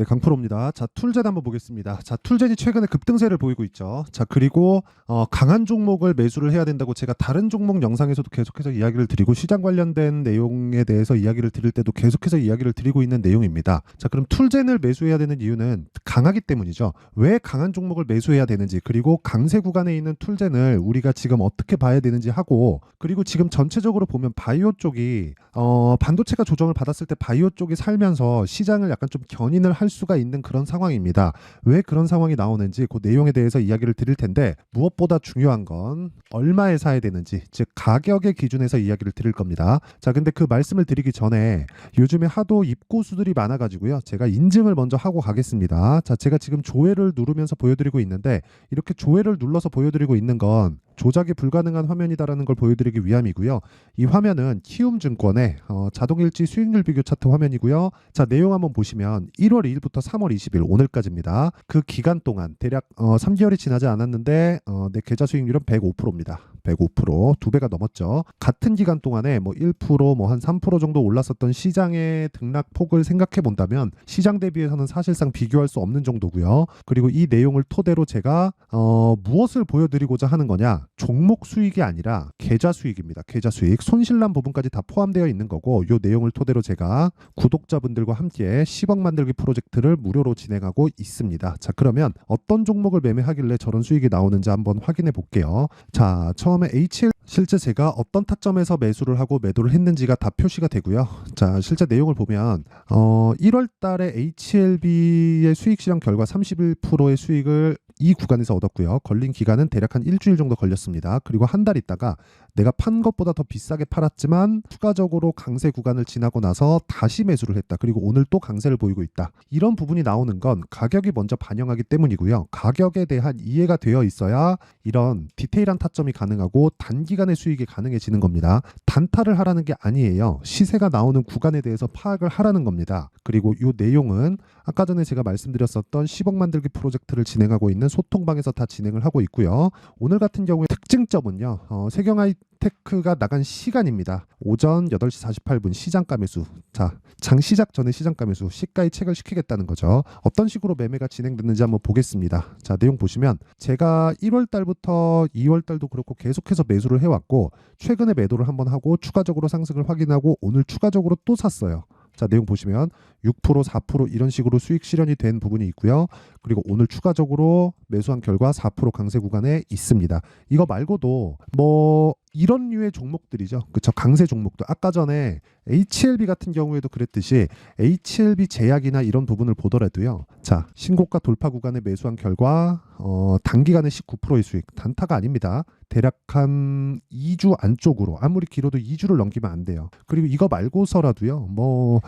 네, 강프로입니다. 자, 툴젠 한번 보겠습니다. 자, 툴젠이 최근에 급등세를 보이고 있죠. 자, 그리고 강한 종목을 매수를 해야 된다고 제가 다른 종목 영상에서도 계속해서 이야기를 드리고 시장 관련된 내용에 대해서 이야기를 드릴 때도 계속해서 이야기를 드리고 있는 내용입니다. 자, 그럼 툴젠을 매수해야 되는 이유는 강하기 때문이죠. 왜 강한 종목을 매수해야 되는지, 그리고 강세 구간에 있는 툴젠을 우리가 지금 어떻게 봐야 되는지 하고, 그리고 지금 전체적으로 보면 바이오 쪽이 반도체가 조정을 받았을 때 바이오 쪽이 살면서 시장을 약간 좀 견인을 할 수가 있는 그런 상황입니다. 왜 그런 상황이 나오는지 그 내용에 대해서 이야기를 드릴 텐데, 무엇보다 중요한 건 얼마에 사야 되는지, 즉 가격의 기준에서 이야기를 드릴 겁니다. 자, 근데 그 말씀을 드리기 전에 요즘에 하도 입고수들이 많아가지고요, 제가 인증을 먼저 하고 가겠습니다. 자, 제가 지금 조회를 누르면서 보여드리고 있는데, 이렇게 조회를 눌러서 보여드리고 있는 건 조작이 불가능한 화면이다라는 걸 보여드리기 위함이고요. 이 화면은 키움증권의 자동일지 수익률 비교 차트 화면이고요. 자, 내용 한번 보시면 1월 2일부터 3월 20일 오늘까지입니다. 그 기간 동안 대략 3개월이 지나지 않았는데 내 계좌 수익률은 105%입니다. 105%, 두 배가 넘었죠. 같은 기간 동안에 뭐 1%, 뭐 한 3% 정도 올랐었던 시장의 등락폭을 생각해 본다면 시장 대비해서는 사실상 비교할 수 없는 정도고요. 그리고 이 내용을 토대로 제가 무엇을 보여드리고자 하는 거냐? 종목 수익이 아니라 계좌 수익입니다. 계좌 수익, 손실난 부분까지 다 포함되어 있는 거고, 이 내용을 토대로 제가 구독자분들과 함께 10억 만들기 프로젝트를 무료로 진행하고 있습니다. 자, 그러면 어떤 종목을 매매하길래 저런 수익이 나오는지 한번 확인해 볼게요. 자, 처음에 HL, 실제 제가 어떤 타점에서 매수를 하고 매도를 했는지가 다 표시가 되고요. 자, 실제 내용을 보면 1월 달에 HLB의 수익 실현 결과 31%의 수익을 이 구간에서 얻었고요. 걸린 기간은 대략 한 일주일 정도 걸렸습니다. 그리고 한 달 있다가 내가 판 것보다 더 비싸게 팔았지만 추가적으로 강세 구간을 지나고 나서 다시 매수를 했다. 그리고 오늘 또 강세를 보이고 있다. 이런 부분이 나오는 건 가격이 먼저 반영하기 때문이고요. 가격에 대한 이해가 되어 있어야 이런 디테일한 타점이 가능하고 단기간의 수익이 가능해지는 겁니다. 단타를 하라는 게 아니에요. 시세가 나오는 구간에 대해서 파악을 하라는 겁니다. 그리고 이 내용은 아까 전에 제가 말씀드렸었던 10억 만들기 프로젝트를 진행하고 있는 소통방에서 다 진행을 하고 있고요. 오늘 같은 경우에 특징점은요, 세경하이테크가 나간 시간입니다. 오전 8시 48분 시장가 매수. 자, 장 시작 전에 시장가 매수, 시가에 책을 시키겠다는 거죠. 어떤 식으로 매매가 진행됐는지 한번 보겠습니다. 자, 내용 보시면 제가 1월 달부터 2월 달도 그렇고 계속해서 매수를 해왔고, 최근에 매도를 한번 하고 추가적으로 상승을 확인하고 오늘 추가적으로 또 샀어요. 자, 내용 보시면 6%, 4% 이런 식으로 수익 실현이 된 부분이 있고요. 그리고 오늘 추가적으로 매수한 결과 4% 강세 구간에 있습니다. 이거 말고도 뭐 이런 류의 종목들이죠. 그쵸? 강세 종목도 아까 전에 HLB 같은 경우에도 그랬듯이 HLB 제약이나 이런 부분을 보더라도요. 자, 신고가 돌파 구간에 매수한 결과 단기간에 19%의 수익, 단타가 아닙니다. 대략 한 2주 안쪽으로, 아무리 길어도 2주를 넘기면 안 돼요. 그리고 이거 말고서라도요. 뭐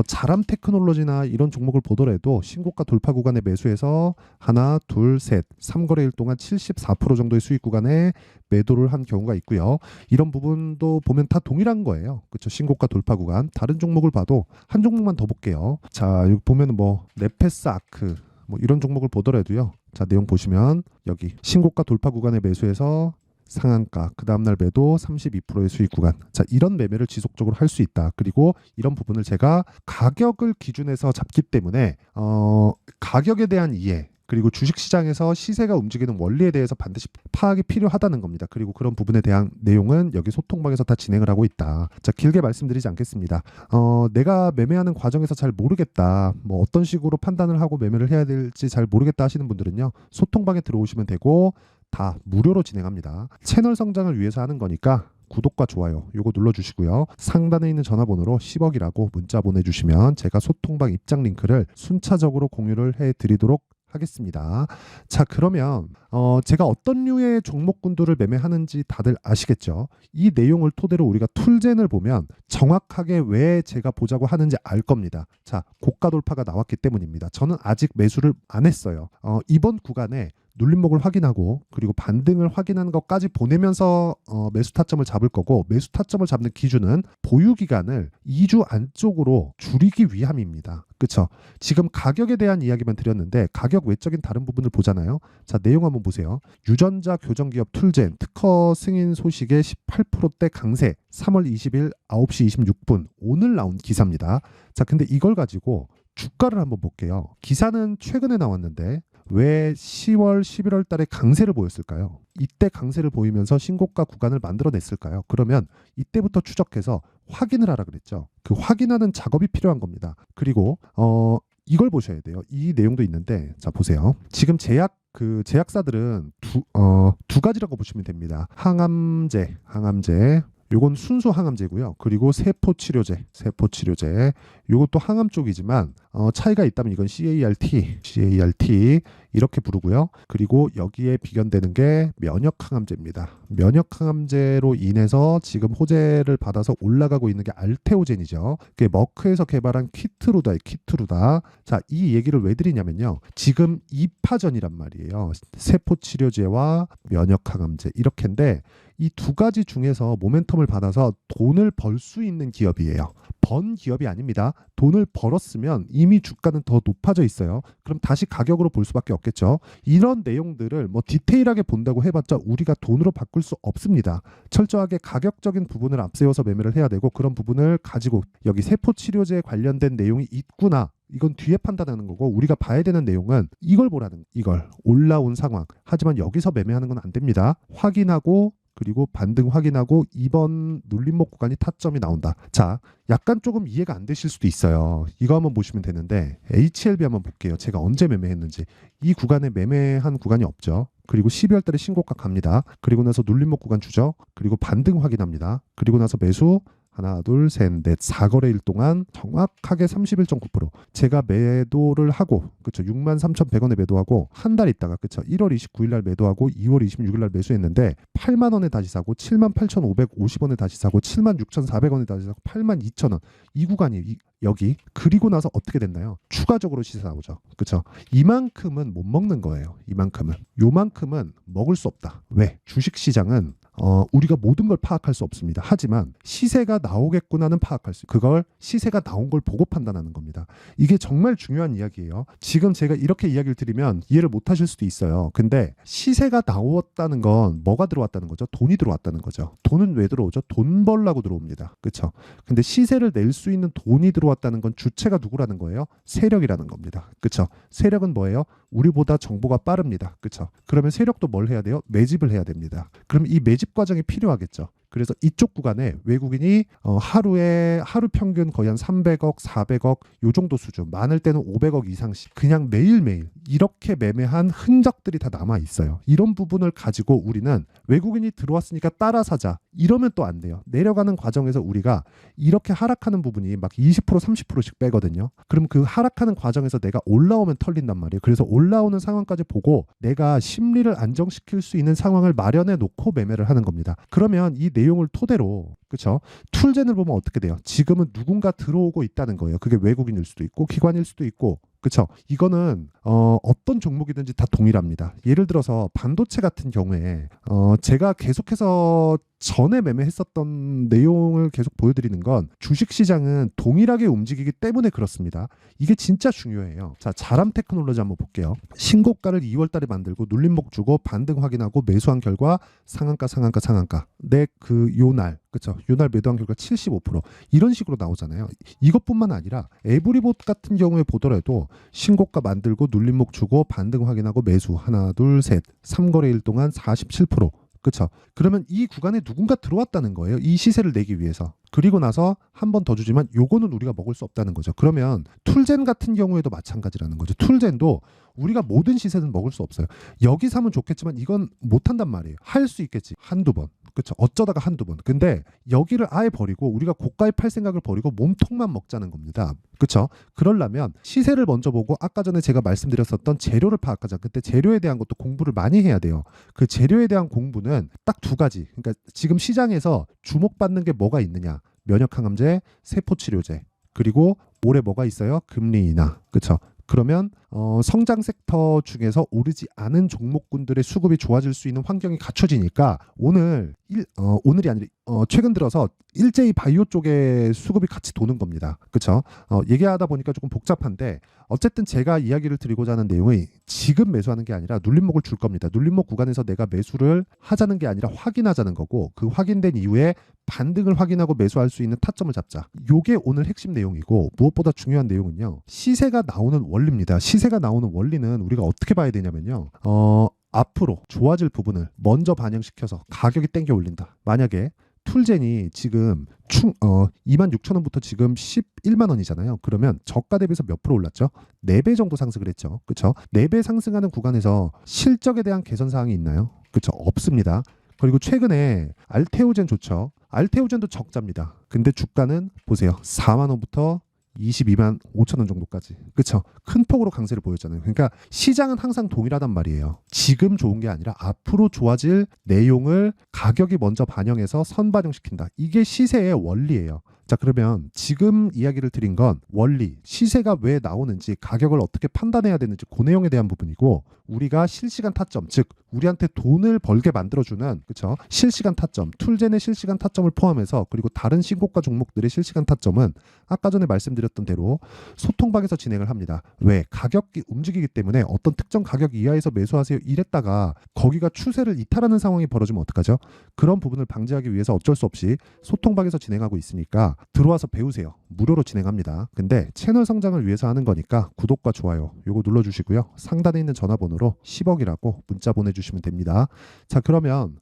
자람 테크놀로지나 이런 종목을 보더라도 신고가 돌파 구간에 매수해서 하나, 둘, 셋, 3거래일 동안 74% 정도의 수익 구간에 매도를 한 경우가 있고요. 이런 부분도 보면 다 동일한 거예요. 그렇죠? 신고가 돌파 구간. 다른 종목을 봐도 한 종목만 더 볼게요. 자, 여기 보면은 뭐 네페스 아크 뭐 이런 종목을 보더라도요. 자, 내용 보시면 여기 신고가 돌파 구간에 매수해서 상한가, 그 다음날 매도 32%의 수익 구간. 자, 이런 매매를 지속적으로 할 수 있다. 그리고 이런 부분을 제가 가격을 기준해서 잡기 때문에 가격에 대한 이해, 그리고 주식시장에서 시세가 움직이는 원리에 대해서 반드시 파악이 필요하다는 겁니다. 그리고 그런 부분에 대한 내용은 여기 소통방에서 다 진행을 하고 있다. 자, 길게 말씀드리지 않겠습니다. 내가 매매하는 과정에서 잘 모르겠다, 뭐 어떤 식으로 판단을 하고 매매를 해야 될지 잘 모르겠다 하시는 분들은요, 소통방에 들어오시면 되고 다 무료로 진행합니다. 채널 성장을 위해서 하는 거니까 구독과 좋아요 요거 눌러주시고요. 상단에 있는 전화번호로 10억이라고 문자 보내주시면 제가 소통방 입장 링크를 순차적으로 공유를 해드리도록 하겠습니다. 자, 그러면 제가 어떤 류의 종목군들을 매매하는지 다들 아시겠죠? 이 내용을 토대로 우리가 툴젠을 보면 정확하게 왜 제가 보자고 하는지 알 겁니다. 자, 고가 돌파가 나왔기 때문입니다. 저는 아직 매수를 안 했어요. 이번 구간에 눌림목을 확인하고 그리고 반등을 확인하는 것까지 보내면서 매수 타점을 잡을 거고, 매수 타점을 잡는 기준은 보유 기간을 2주 안쪽으로 줄이기 위함입니다. 그쵸? 지금 가격에 대한 이야기만 드렸는데 가격 외적인 다른 부분을 보잖아요. 자, 내용 한번 보세요. 유전자 교정기업 툴젠 특허 승인 소식에 18%대 강세, 3월 20일 9시 26분 오늘 나온 기사입니다. 자, 근데 이걸 가지고 주가를 한번 볼게요. 기사는 최근에 나왔는데 왜 10월, 11월 달에 강세를 보였을까요? 이때 강세를 보이면서 신고가 구간을 만들어냈을까요? 그러면 이때부터 추적해서 확인을 하라 그랬죠. 그 확인하는 작업이 필요한 겁니다. 그리고 이걸 보셔야 돼요. 이 내용도 있는데, 자 보세요. 지금 제약사들은 두 가지라고 보시면 됩니다. 항암제. 요건 순수 항암제고요. 그리고 세포치료제. 요것도 항암 쪽이지만 차이가 있다면 이건 CART 이렇게 부르고요. 그리고 여기에 비견되는 게 면역 항암제입니다. 면역 항암제로 인해서 지금 호재를 받아서 올라가고 있는 게 알테오젠이죠. 그게 머크에서 개발한 키트루다. 자, 이 얘기를 왜 드리냐면요. 지금 2파전이란 말이에요. 세포치료제와 면역 항암제 이렇게인데 이 두 가지 중에서 모멘텀을 받아서 돈을 벌 수 있는 기업이에요. 번 기업이 아닙니다. 돈을 벌었으면 이미 주가는 더 높아져 있어요. 그럼 다시 가격으로 볼 수밖에 없겠죠. 이런 내용들을 뭐 디테일하게 본다고 해봤자 우리가 돈으로 바꿀 수 없습니다. 철저하게 가격적인 부분을 앞세워서 매매를 해야 되고 그런 부분을 가지고 여기 세포치료제에 관련된 내용이 있구나. 이건 뒤에 판단하는 거고 우리가 봐야 되는 내용은 이걸 보라는 이걸 올라온 상황. 하지만 여기서 매매하는 건 안 됩니다. 확인하고 그리고 반등 확인하고 이번 눌림목 구간이 타점이 나온다. 자, 약간 조금 이해가 안 되실 수도 있어요. 이거 한번 보시면 되는데 HLB 한번 볼게요. 제가 언제 매매했는지. 이 구간에 매매한 구간이 없죠. 그리고 12월 달에 신고가 갑니다. 그리고 나서 눌림목 구간 주죠. 그리고 반등 확인합니다. 그리고 나서 매수 하나, 둘, 셋, 넷, 4거래일 동안 정확하게 31.9% 제가 매도를 하고 그쵸 63,100원에 매도하고 한 달 있다가 그쵸 1월 29일 날 매도하고 2월 26일 날 매수했는데 8만 원에 다시 사고 78,550원에 다시 사고 76,400원에 다시 사고 82,000원 이 구간이 여기 그리고 나서 어떻게 됐나요? 추가적으로 시세 나오죠. 그쵸 이만큼은 못 먹는 거예요. 요만큼은 먹을 수 없다. 왜? 주식시장은 우리가 모든 걸 파악할 수 없습니다. 하지만 시세가 나오겠구나는 파악할 수 있어요. 그걸 시세가 나온 걸 보고 판단하는 겁니다. 이게 정말 중요한 이야기예요. 지금 제가 이렇게 이야기를 드리면 이해를 못 하실 수도 있어요. 근데 시세가 나왔다는 건 뭐가 들어왔다는 거죠? 돈이 들어왔다는 거죠. 돈은 왜 들어오죠? 돈 벌라고 들어옵니다. 그렇죠? 근데 시세를 낼 수 있는 돈이 들어왔다는 건 주체가 누구라는 거예요? 세력이라는 겁니다. 그렇죠? 세력은 뭐예요? 우리보다 정보가 빠릅니다. 그렇죠? 그러면 세력도 뭘 해야 돼요? 매집을 해야 됩니다. 그럼 이 매집 과정이 필요하겠죠. 그래서 이쪽 구간에 외국인이 하루 평균 거의 한 300억, 400억 요 정도 수준, 많을 때는 500억 이상씩 그냥 매일매일 이렇게 매매한 흔적들이 다 남아 있어요. 이런 부분을 가지고 우리는 외국인이 들어왔으니까 따라 사자 이러면 또 안 돼요. 내려가는 과정에서 우리가 이렇게 하락하는 부분이 막 20%, 30%씩 빼거든요. 그럼 그 하락하는 과정에서 내가 올라오면 털린단 말이에요. 그래서 올라오는 상황까지 보고 내가 심리를 안정시킬 수 있는 상황을 마련해 놓고 매매를 하는 겁니다. 그러면 이 내용을 토대로 그렇죠? 툴젠을 보면 어떻게 돼요? 지금은 누군가 들어오고 있다는 거예요. 그게 외국인일 수도 있고 기관일 수도 있고 그렇죠? 이거는 어떤 종목이든지 다 동일합니다. 예를 들어서 반도체 같은 경우에 제가 계속해서 전에 매매했었던 내용을 계속 보여드리는 건 주식시장은 동일하게 움직이기 때문에 그렇습니다. 이게 진짜 중요해요. 자, 자람 테크놀로지 한번 볼게요. 신고가를 2월 달에 만들고 눌림목 주고 반등 확인하고 매수한 결과 상한가 내 그 요날 그렇죠. 요날 매도한 결과 75% 이런 식으로 나오잖아요. 이것뿐만 아니라 에브리봇 같은 경우에 보더라도 신고가 만들고 눌림목 주고 반등 확인하고 매수 하나 둘 셋 3거래일 동안 47% 그렇죠. 그러면 이 구간에 누군가 들어왔다는 거예요. 이 시세를 내기 위해서. 그리고 나서 한 번 더 주지만 요거는 우리가 먹을 수 없다는 거죠. 그러면 툴젠 같은 경우에도 마찬가지라는 거죠. 툴젠도 우리가 모든 시세는 먹을 수 없어요. 여기 사면 좋겠지만 이건 못한단 말이에요. 할 수 있겠지. 한두 번. 그렇죠. 어쩌다가 한두 번. 근데 여기를 아예 버리고 우리가 고가에 팔 생각을 버리고 몸통만 먹자는 겁니다. 그렇죠. 그러려면 시세를 먼저 보고 아까 전에 제가 말씀드렸었던 재료를 파악하자. 그때 재료에 대한 것도 공부를 많이 해야 돼요. 그 재료에 대한 공부는 딱 두 가지. 그러니까 지금 시장에서 주목받는 게 뭐가 있느냐. 면역항암제, 세포치료제. 그리고 올해 뭐가 있어요? 금리 인하. 그렇죠. 그러면 성장 섹터 중에서 오르지 않은 종목군들의 수급이 좋아질 수 있는 환경이 갖춰지니까 오늘 오늘이 아니라 최근 들어서 일제히 바이오 쪽에 수급이 같이 도는 겁니다. 그렇죠? 얘기하다 보니까 조금 복잡한데 어쨌든 제가 이야기를 드리고자 하는 내용이 지금 매수하는 게 아니라 눌림목을 줄 겁니다. 눌림목 구간에서 내가 매수를 하자는 게 아니라 확인하자는 거고, 그 확인된 이후에 반등을 확인하고 매수할 수 있는 타점을 잡자. 요게 오늘 핵심 내용이고, 무엇보다 중요한 내용은요, 시세가 나오는 원리입니다. 시세가 나오는 원리는 우리가 어떻게 봐야 되냐면요, 앞으로 좋아질 부분을 먼저 반영시켜서 가격이 땡겨 올린다. 만약에 툴젠이 지금 26,000원부터 지금 11만 원이잖아요. 그러면 저가 대비해서 몇 프로 올랐죠? 4배 정도 상승을 했죠. 그렇죠? 4배 상승하는 구간에서 실적에 대한 개선 사항이 있나요? 그렇죠? 없습니다. 그리고 최근에 알테오젠 좋죠. 알테오젠도 적자입니다. 근데 주가는 보세요. 4만 원부터 22만 5천 원 정도까지. 그렇죠? 큰 폭으로 강세를 보였잖아요. 그러니까 시장은 항상 동일하단 말이에요. 지금 좋은 게 아니라 앞으로 좋아질 내용을 가격이 먼저 반영해서 선반영시킨다. 이게 시세의 원리예요. 자, 그러면 지금 이야기를 드린 건 원리, 시세가 왜 나오는지, 가격을 어떻게 판단해야 되는지 그 내용에 대한 부분이고, 우리가 실시간 타점, 즉 우리한테 돈을 벌게 만들어주는, 그렇죠? 실시간 타점, 툴젠의 실시간 타점을 포함해서, 그리고 다른 신고가 종목들의 실시간 타점은 아까 전에 말씀드렸던 대로 소통방에서 진행을 합니다. 왜? 가격이 움직이기 때문에 어떤 특정 가격 이하에서 매수하세요 이랬다가 거기가 추세를 이탈하는 상황이 벌어지면 어떡하죠? 그런 부분을 방지하기 위해서 어쩔 수 없이 소통방에서 진행하고 있으니까 들어와서 배우세요. 무료로 진행합니다. 근데 채널 성장을 위해서 하는 거니까 구독과 좋아요 요거 눌러주시고요. 상단에 있는 전화번호로 10억이라고 문자 보내주시면 됩니다. 자, 그러면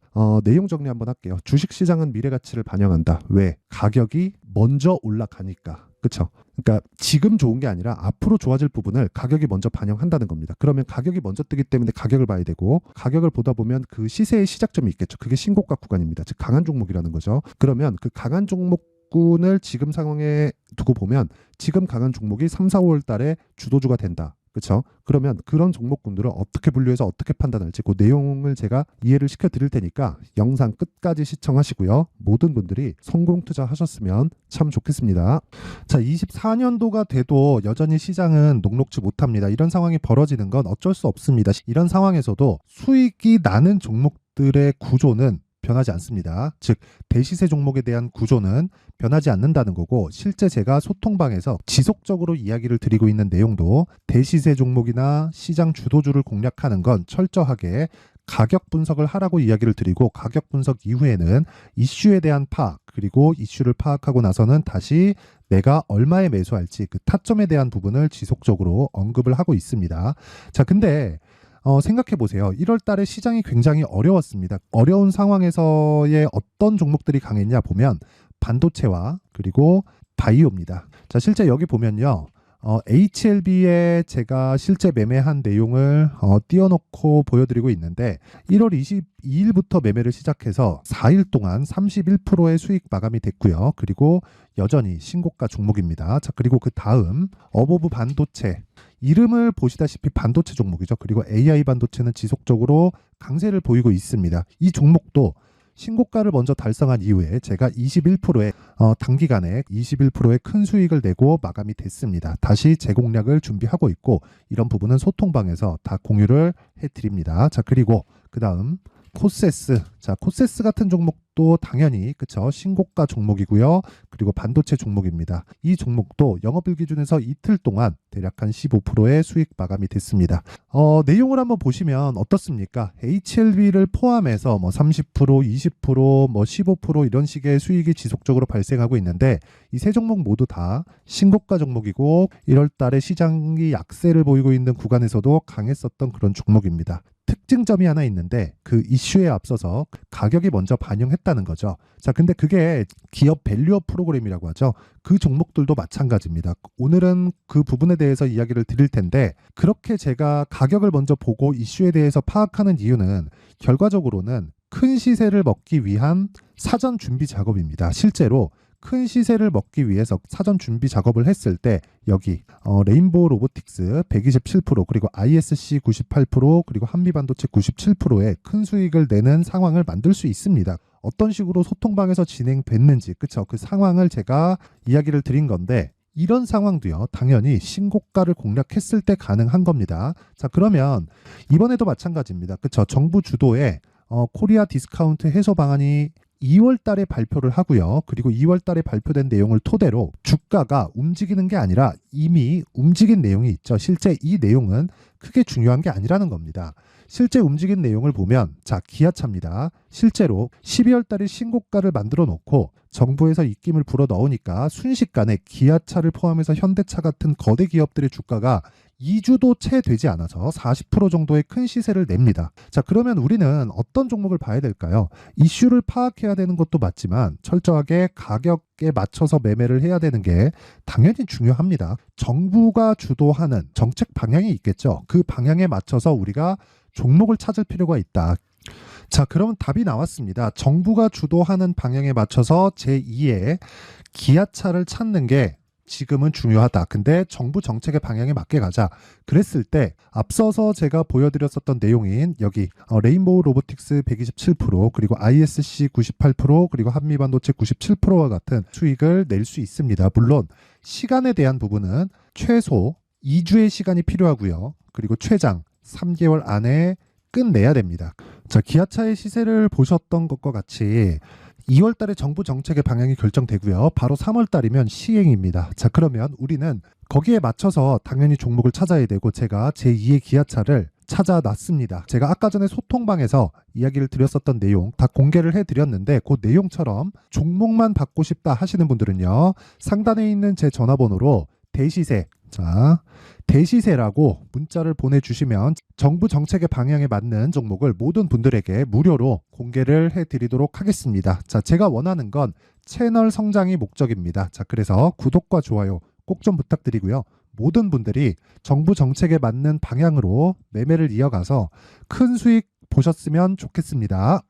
내용 정리 한번 할게요. 주식시장은 미래가치를 반영한다. 왜? 가격이 먼저 올라가니까. 그렇죠? 그러니까 지금 좋은 게 아니라 앞으로 좋아질 부분을 가격이 먼저 반영한다는 겁니다. 그러면 가격이 먼저 뜨기 때문에 가격을 봐야 되고, 가격을 보다 보면 그 시세의 시작점이 있겠죠. 그게 신고가 구간입니다. 즉 강한 종목이라는 거죠. 그러면 그 강한 종목군을 지금 상황에 두고 보면 지금 강한 종목이 3, 4, 5월 달에 주도주가 된다. 그렇죠? 그러면 그런 종목군들을 어떻게 분류해서 어떻게 판단할지 그 내용을 제가 이해를 시켜 드릴 테니까 영상 끝까지 시청하시고요. 모든 분들이 성공 투자하셨으면 참 좋겠습니다. 자, 24년도가 돼도 여전히 시장은 녹록지 못합니다. 이런 상황이 벌어지는 건 어쩔 수 없습니다. 이런 상황에서도 수익이 나는 종목들의 구조는 변하지 않습니다. 즉 대시세 종목에 대한 구조는 변하지 않는다는 거고, 실제 제가 소통방에서 지속적으로 이야기를 드리고 있는 내용도 대시세 종목이나 시장 주도주를 공략하는 건 철저하게 가격 분석을 하라고 이야기를 드리고, 가격 분석 이후에는 이슈에 대한 파악, 그리고 이슈를 파악하고 나서는 다시 내가 얼마에 매수할지 그 타점에 대한 부분을 지속적으로 언급을 하고 있습니다. 자, 근데 생각해 보세요. 1월 달에 시장이 굉장히 어려웠습니다. 어려운 상황에서의 어떤 종목들이 강했냐 보면 반도체와 그리고 바이오입니다. 자, 실제 여기 보면요. HLB에 제가 실제 매매한 내용을 띄워놓고 보여드리고 있는데 1월 22일부터 매매를 시작해서 4일 동안 31%의 수익 마감이 됐고요. 그리고 여전히 신고가 종목입니다. 자, 그리고 그 다음 어보브 반도체, 이름을 보시다시피 반도체 종목이죠. 그리고 AI 반도체는 지속적으로 강세를 보이고 있습니다. 이 종목도 신고가를 먼저 달성한 이후에 제가 21%의 단기간에 21%의 큰 수익을 내고 마감이 됐습니다. 다시 재공략을 준비하고 있고, 이런 부분은 소통방에서 다 공유를 해드립니다. 자, 그리고 그 다음 코세스. 자, 코세스 같은 종목도 당연히 그쵸, 신고가 종목이고요. 그리고 반도체 종목입니다. 이 종목도 영업일 기준에서 이틀 동안 대략 한 15%의 수익 마감이 됐습니다. 내용을 한번 보시면 어떻습니까? HLB를 포함해서 뭐 30%, 20%, 뭐 15% 이런 식의 수익이 지속적으로 발생하고 있는데, 이 세 종목 모두 다 신고가 종목이고 1월 달에 시장이 약세를 보이고 있는 구간에서도 강했었던 그런 종목입니다. 특징점이 하나 있는데 그 이슈에 앞서서 가격이 먼저 반영했다는 거죠. 자, 근데 그게 기업 밸류업 프로그램이라고 하죠. 그 종목들도 마찬가지입니다. 오늘은 그 부분에 대해서 이야기를 드릴 텐데, 그렇게 제가 가격을 먼저 보고 이슈에 대해서 파악하는 이유는 결과적으로는 큰 시세를 먹기 위한 사전 준비 작업입니다. 실제로 큰 시세를 먹기 위해서 사전 준비 작업을 했을 때 여기 레인보우 로보틱스 127%, 그리고 ISC 98%, 그리고 한미반도체 97%의 큰 수익을 내는 상황을 만들 수 있습니다. 어떤 식으로 소통방에서 진행됐는지, 그쵸? 그 상황을 제가 이야기를 드린 건데, 이런 상황도요, 당연히 신고가를 공략했을 때 가능한 겁니다. 자, 그러면 이번에도 마찬가지입니다. 그쵸? 정부 주도의 코리아 디스카운트 해소 방안이 2월 달에 발표를 하고요. 그리고 2월 달에 발표된 내용을 토대로 주가가 움직이는 게 아니라 이미 움직인 내용이 있죠. 실제 이 내용은 크게 중요한 게 아니라는 겁니다. 실제 움직인 내용을 보면 자, 기아차입니다. 실제로 12월 달에 신고가를 만들어 놓고 정부에서 입김을 불어 넣으니까 순식간에 기아차를 포함해서 현대차 같은 거대 기업들의 주가가 2주도 채 되지 않아서 40% 정도의 큰 시세를 냅니다. 자, 그러면 우리는 어떤 종목을 봐야 될까요? 이슈를 파악해야 되는 것도 맞지만 철저하게 가격에 맞춰서 매매를 해야 되는 게 당연히 중요합니다. 정부가 주도하는 정책 방향이 있겠죠. 그 방향에 맞춰서 우리가 종목을 찾을 필요가 있다. 자, 그러면 답이 나왔습니다. 정부가 주도하는 방향에 맞춰서 제2의 기아차를 찾는 게 지금은 중요하다. 근데 정부 정책의 방향에 맞게 가자. 그랬을 때 앞서서 제가 보여드렸었던 내용인 여기 레인보우 로보틱스 127% 그리고 ISC 98% 그리고 한미반도체 97%와 같은 수익을 낼 수 있습니다. 물론 시간에 대한 부분은 최소 2주의 시간이 필요하고요. 그리고 최장 3개월 안에 끝내야 됩니다. 자, 기아차의 시세를 보셨던 것과 같이 2월 달에 정부 정책의 방향이 결정되고요. 바로 3월 달이면 시행입니다. 자, 그러면 우리는 거기에 맞춰서 당연히 종목을 찾아야 되고 제가 제2의 기아차를 찾아놨습니다. 제가 아까 전에 소통방에서 이야기를 드렸었던 내용 다 공개를 해드렸는데 그 내용처럼 종목만 받고 싶다 하시는 분들은요. 상단에 있는 제 전화번호로 대시세, 자, 대시세라고 문자를 보내주시면 정부 정책의 방향에 맞는 종목을 모든 분들에게 무료로 공개를 해드리도록 하겠습니다. 자, 제가 원하는 건 채널 성장이 목적입니다. 자, 그래서 구독과 좋아요 꼭 좀 부탁드리고요. 모든 분들이 정부 정책에 맞는 방향으로 매매를 이어가서 큰 수익 보셨으면 좋겠습니다.